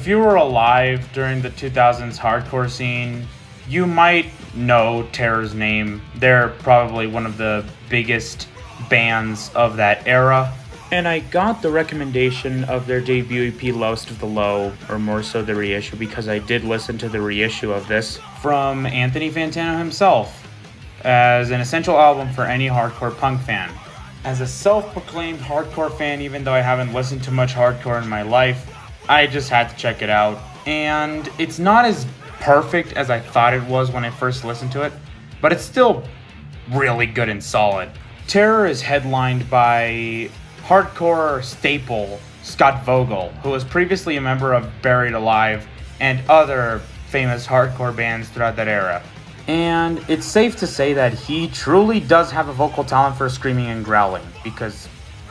If you were alive during the 2000s hardcore scene, you might know Terror's name. They're probably one of the biggest bands of that era. And I got the recommendation of their debut EP, Lowest of the Low, or more so the reissue, because I did listen to the reissue of this from Anthony Fantano himself, as an essential album for any hardcore punk fan. As a self-proclaimed hardcore fan, even though I haven't listened to much hardcore in my life, I just had to check it out. And it's not as perfect as I thought it was when I first listened to it, but it's still really good and solid. Terror is headlined by hardcore staple Scott Vogel, who was previously a member of Buried Alive and other famous hardcore bands throughout that era. And it's safe to say that he truly does have a vocal talent for screaming and growling, because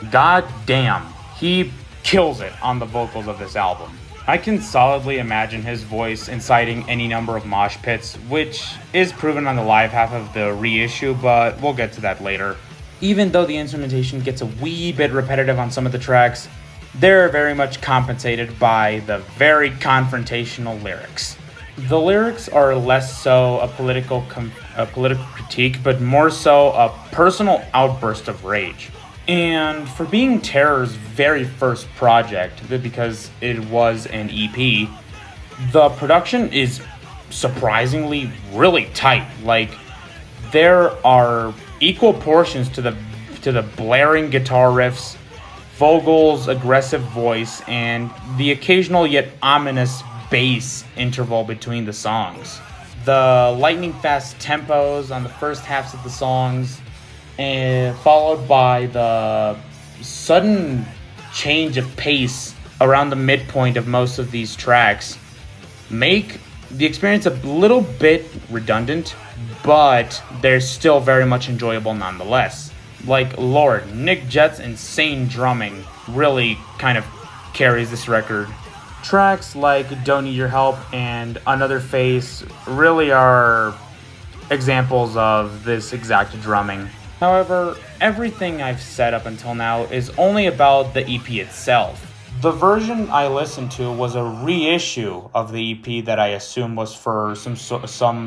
god damn, he kills it on the vocals of this album. I can solidly imagine his voice inciting any number of mosh pits, which is proven on the live half of the reissue, but we'll get to that later. Even though the instrumentation gets a wee bit repetitive on some of the tracks, they're very much compensated by the very confrontational lyrics. The lyrics are less so a political critique, but more so a personal outburst of rage. And for being Terror's very first project, because it was an EP, the production is surprisingly really tight. Like, there are equal portions to the blaring guitar riffs, Vogel's aggressive voice, and the occasional yet ominous bass interval between the songs. The lightning fast tempos on the first halves of the songs, and followed by the sudden change of pace around the midpoint of most of these tracks, make the experience a little bit redundant, but they're still very much enjoyable nonetheless. Like, Lord, Nick Jett's insane drumming really kind of carries this record. Tracks like Don't Need Your Help and Another Face really are examples of this exact drumming. However, everything I've said up until now is only about the EP itself. The version I listened to was a reissue of the EP that I assume was for some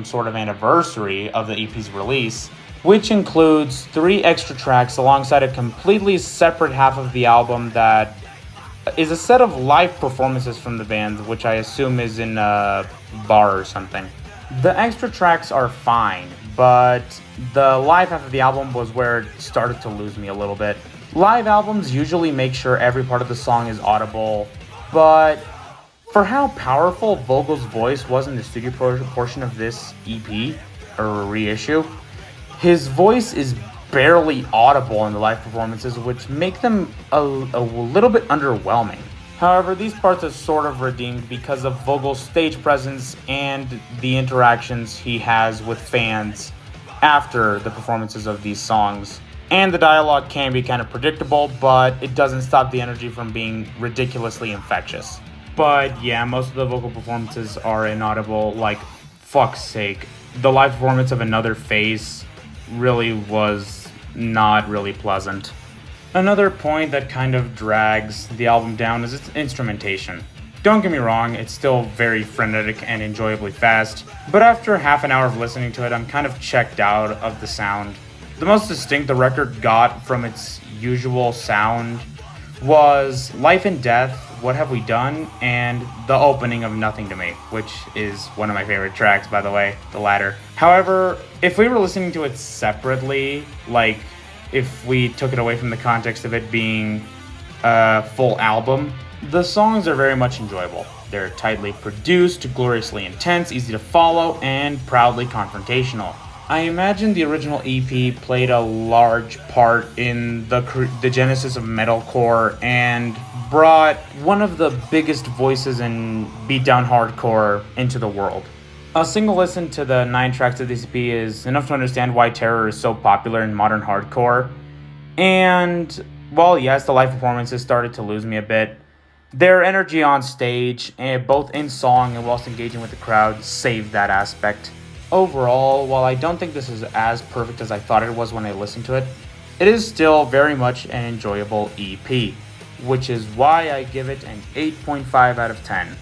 sort of anniversary of the EP's release, which includes 3 extra tracks alongside a completely separate half of the album that is a set of live performances from the band, which I assume is in a bar or something. The extra tracks are fine, but the live half of the album was where it started to lose me a little bit. Live albums usually make sure every part of the song is audible, but for how powerful Vogel's voice was in the studio portion of this EP, or reissue, his voice is barely audible in the live performances, which make them a little bit underwhelming. However, these parts are sort of redeemed because of Vogel's stage presence and the interactions he has with fans after the performances of these songs. And the dialogue can be kind of predictable, but it doesn't stop the energy from being ridiculously infectious. But yeah, most of the vocal performances are inaudible. Like, fuck's sake. The live performance of Another Face really was not really pleasant. Another point that kind of drags the album down is its instrumentation. Don't get me wrong, it's still very frenetic and enjoyably fast, but after half an hour of listening to it, I'm kind of checked out of the sound. The most distinct the record got from its usual sound was Life and Death, What Have We Done, and the opening of Nothing to Me, which is one of my favorite tracks, by the way, the latter. However, if we were listening to it separately, like if we took it away from the context of it being a full album, the songs are very much enjoyable. They're tightly produced, gloriously intense, easy to follow, and proudly confrontational. I imagine the original EP played a large part in the genesis of metalcore and brought one of the biggest voices in beatdown hardcore into the world. A single listen to the 9 tracks of this EP is enough to understand why Terror is so popular in modern hardcore. And while yes, the live performances started to lose me a bit, their energy on stage, and both in song and whilst engaging with the crowd, saved that aspect. Overall, while I don't think this is as perfect as I thought it was when I listened to it, it is still very much an enjoyable EP, which is why I give it an 8.5 out of 10.